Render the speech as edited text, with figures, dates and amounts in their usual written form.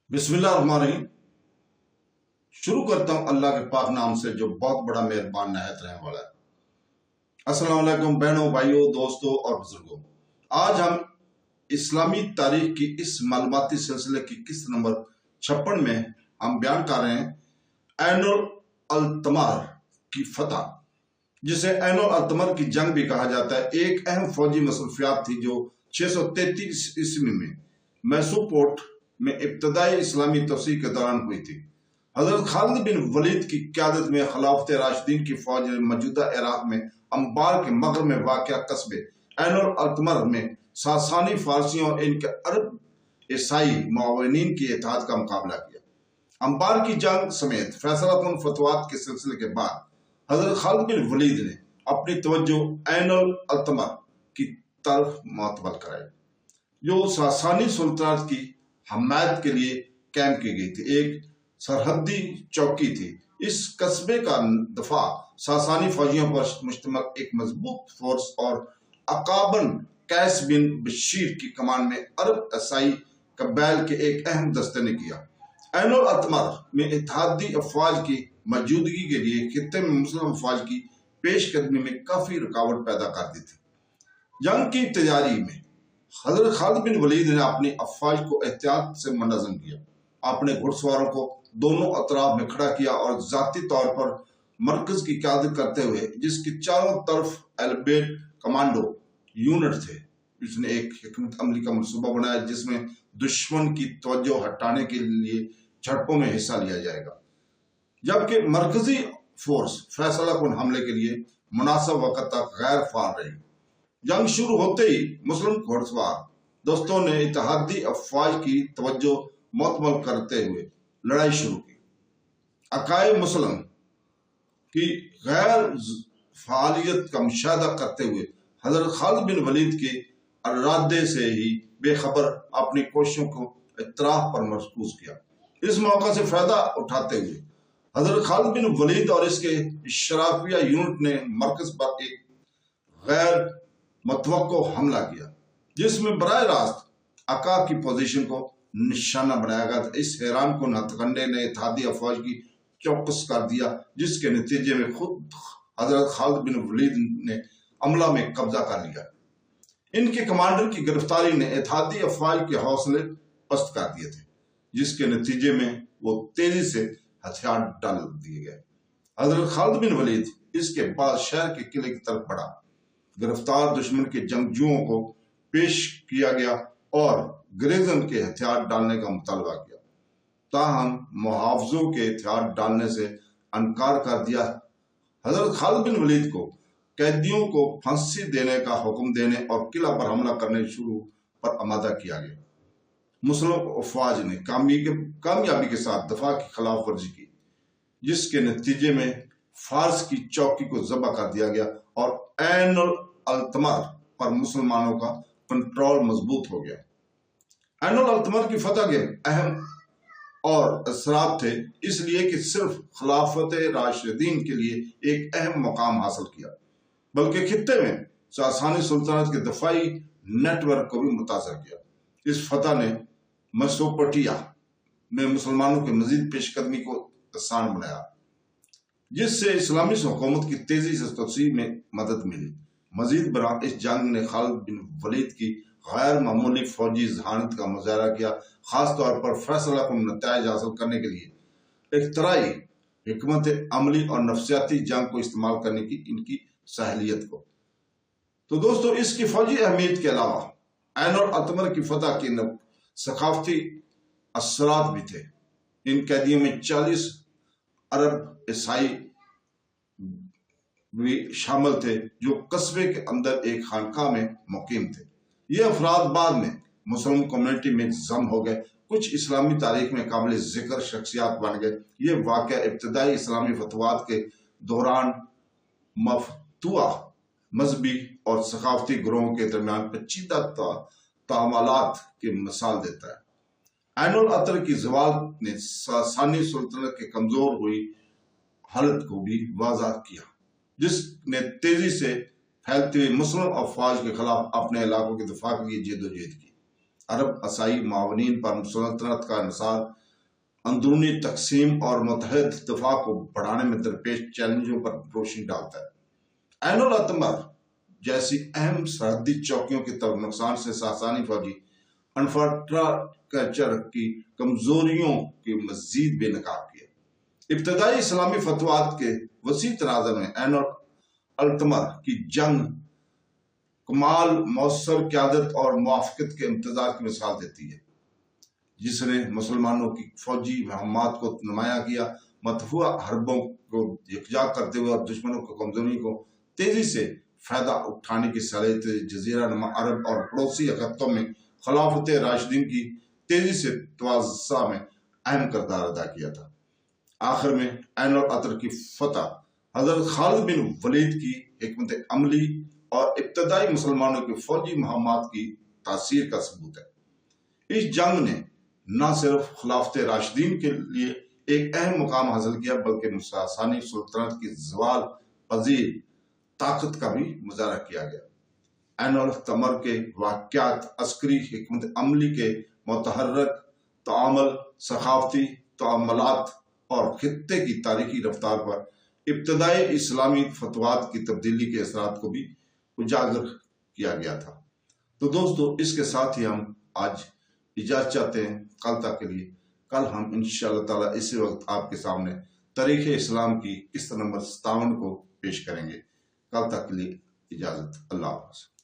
बिस्मिल्लाहिर्रहमानिर्रहीम। शुरू करता हूँ अल्लाह के पाक नाम से जो बहुत बड़ा मेहरबान नहायत रहने वाला है। अस्सलाम वालेकुम बहनों, भाइयों, दोस्तों और बुजुर्गों। आज हम इस्लामी तारीख की इस मालूमाती सिलसिले की किस्त नंबर 56 में हम बयान कर रहे हैं ऐनुल अल्तमर की फतह, जिसे ऐनुल अल्तमर की जंग भी कहा जाता है। एक अहम फौजी मसरूफियात थी जो 633 ईस्वी में मैसूपोट में इब्तदाई इस्लामी तफसीर के दौरान हुई थी। हजरत खालिद बिन वलीद की क़यादत में खिलाफत राशिदीन की फौज ने मौजूदा इराक में अंबार के मगर में वाक़या कस्बे ऐनुल अल्तमर में सासानी फारसियों और इनके अरब ईसाई मुआविनीन की इत्तेहाद का मुकाबला किया। अंबार की जंग समेत फैसलाकुन फतवात के सिलसिले के बाद हजरत खालिद बिन वलीद ने अपनी तवज्जो ऐनुल अल्तमर की तरफ मुतवल कराई, जो सासानी सुल्तानत की हमायत के लिए कैम की गई थी। एक सरहदी चौकी थी। इस कस्बे का दफा सासानी फौजियों पर मुश्तमिल एक मजबूत फोर्स और अकाबन कैस बिन बशीर की कमान में अरब ईसाई कबाइल के एक अहम दस्ते ने किया। ऐनुल अल्तमर में इत्तेहादी अफवाज की मौजूदगी के लिए खित्ते में मुस्लिम अफवाज की पेशकदमी में काफी रुकावट पैदा कर दी थी। जंग की तैयारी में हजरत खालिद बिन वलीद ने अपनी अफवाज को एहतियात से मुनज़्ज़म किया। अपने घुड़सवारों को दोनों अतराफ में खड़ा किया और जाती तौर पर मरकज की क़यादत करते हुए, जिसकी चारों तरफ एलबेट कमांडो यूनिट थे, उसने एक हिकमत अमली का मनसूबा बनाया जिसमें दुश्मन की तवज्जो हटाने के लिए झड़पों में हिस्सा लिया जाएगा, जबकि मरकजी फोर्स फैसलाकुन हमले के लिए मुनासिब वक़्त तक गैर फाल रही। जंग शुरू होते ही मुस्लिम घुड़सवार दोस्तों ने इत्तेहादी अफवाज की तवज्जो मुतमल करते हुए लड़ाई शुरू की। अकाए मुस्लिम की गैर फालियत का मुशाहदा करते हुए हजरत खालिद बिन वलीद के इरादे से ही बेखबर अपनी कोशिशों को इतराफ पर मरकूज किया। इस मौका से फायदा उठाते हुए हजरत खालिद बिन वलीद और इसके शराफिया यूनिट ने मरकज पर एक गैर मतवक्को हमला किया, जिसमें बराह रास्त अका की पोजीशन को निशाना बनाया गया। इस हैरान कुन हथकंडे ने इत्तेहादी अफवाज की चौकस कर दिया, जिसके नतीजे में खुद हजरत खालिद बिन वलीद ने अमला में कब्जा कर लिया। इनके कमांडर की गिरफ्तारी ने इत्तेहादी अफवाज के हौसले पस्त कर दिए थे, जिसके नतीजे में वो तेजी से हथियार डाल दिए गए। हजरत खालिद बिन वलीद इसके बाद शहर के किले की तरफ बढ़ा। गिरफ्तार दुश्मन के जंगजुओं को पेश किया गया और ग्रेजन के हथियार डालने का मुतालबा किया, ताहम मुहावजों के हथियार डालने से इनकार कर दिया। हजरत खालिद बिन वलीद को कैदियों को फांसी देने का हुक्म देने और किला पर हमला करने शुरू पर आमादा किया गया। मुस्लिम अफवाज ने कामयाबी के साथ दफा की खिलाफ वर्जी की, जिसके नतीजे में फारस की चौकी को जब्ह कर दिया गया और ऐनुल अल्तमर पर मुसलमानों का कंट्रोल मजबूत हो गया। ऐनुल अल्तमर की फतह के अहम और असरात थे, इसलिए कि सिर्फ खिलाफत राशिदीन के लिए एक अहम मकाम हासिल किया, बल्कि खित्ते में सासानी सुल्तानत के दफाई नेटवर्क को भी मुतासर किया। इस फतह ने मेसोपोटामिया में मुसलमानों की मजीद पेशकदमी को आसान बनाया, जिससे इस्लामी हुकूमत की तेजी से तस्वीर में मदद मिली। मजीद बरा इस जंग ने खालिद बिन वलीद की गैर मामूली फौजी जहानत का मुजाहरा किया, खास तौर पर फैसलाकुन नताइज हासिल करने के लिए इख्तराई हिकमत अमली और नफ्सियाती जंग को इस्तेमाल करने की इनकी सहलियत को। तो दोस्तों, इसकी फौजी अहमियत के अलावा ऐनुल अल्तमर की फतह के सकाफती असरात भी थे। इन कैदियों में 40 अरब ईसाई भी शामिल थे, जो कस्बे के अंदर एक खानका में मुकीम थे। ये अफराद बाद में मुस्लिम कम्युनिटी में जम हो गए, कुछ इस्लामी तारीख में काबिल जिक्र शख्सियात बन गए। ये वाक़या इब्तदाई इस्लामी फतवात के दौरान मफतूआ मजहबी और सकाफती ग्रोहों के दरमियान पेचीदा तामालात की मिसाल देता है। ऐनुल अल्तमर की ज़वाल ने सासानी सुल्तानत के कमजोर हुई हालत को भी वाज़ा किया, जिसने तेजी से फैलती हुई मुस्लिम अफवाज के खिलाफ अपने इलाकों के दफा के लिए जदोजहद की। عرب عیسائی معاونین پر سلطنت کا انحصار اندرونی تقسیم اور متحد دفاع کو بڑھانے میں درپیش چیلنجوں پر روشنی ڈالتا ہے۔ عین الاتمر جیسی اہم سرحدی چوکیوں کی طرف نقصان سے ساسانی فوجی انفراسٹرکچر کی کمزوریوں کی مزید بے نقاب کیا۔ ابتدائی اسلامی فتوحات کے وسیع تناظر میں عین الاتمر کی جنگ کمال مؤثر قیادت اور موافقت کے امتزاج کی مثال دیتی ہے، جس نے مسلمانوں کی فوجی مہمات کو نمایاں کیا، متفوع حربوں کو یکجا کرتے ہوئے اور دشمنوں کی کمزوریوں کو تیزی سے فائدہ اٹھانے کی صلاحیت جزیرہ نما عرب اور پڑوسی خطوں میں خلافت راشدین کی تیزی سے توسع میں اہم کردار ادا کیا تھا۔ آخر میں عین الاتمر کی فتح حضرت خالد بن ولید کی حکمت عملی اور ابتدائی مسلمانوں کی فوجی مہمات کی تاثیر کا ثبوت ہے۔ اس جنگ نے نہ صرف خلافت راشدین کے لیے ایک اہم مقام حاصل کیا بلکہ ساسانی سلطنت کی زوال پذیر طاقت کا بھی مظاہرہ کیا گیا۔ عین الاتمر کے واقعات عسکری حکمت عملی کے متحرک تعامل، ثقافتی تعاملات اور خطے کی تاریخی رفتار پر ابتدائی اسلامی فتوحات کی تبدیلی کے اثرات کو بھی اجاگر کیا گیا تھا۔ تو دوستو، اس کے ساتھ ہی ہم آج اجازت چاہتے ہیں کل تک کے لیے۔ کل ہم انشاءاللہ تعالیٰ اسی وقت آپ کے سامنے تاریخ اسلام کی قسط نمبر 57 کو پیش کریں گے۔ کل تک کے لیے اجازت، اللہ حافظ۔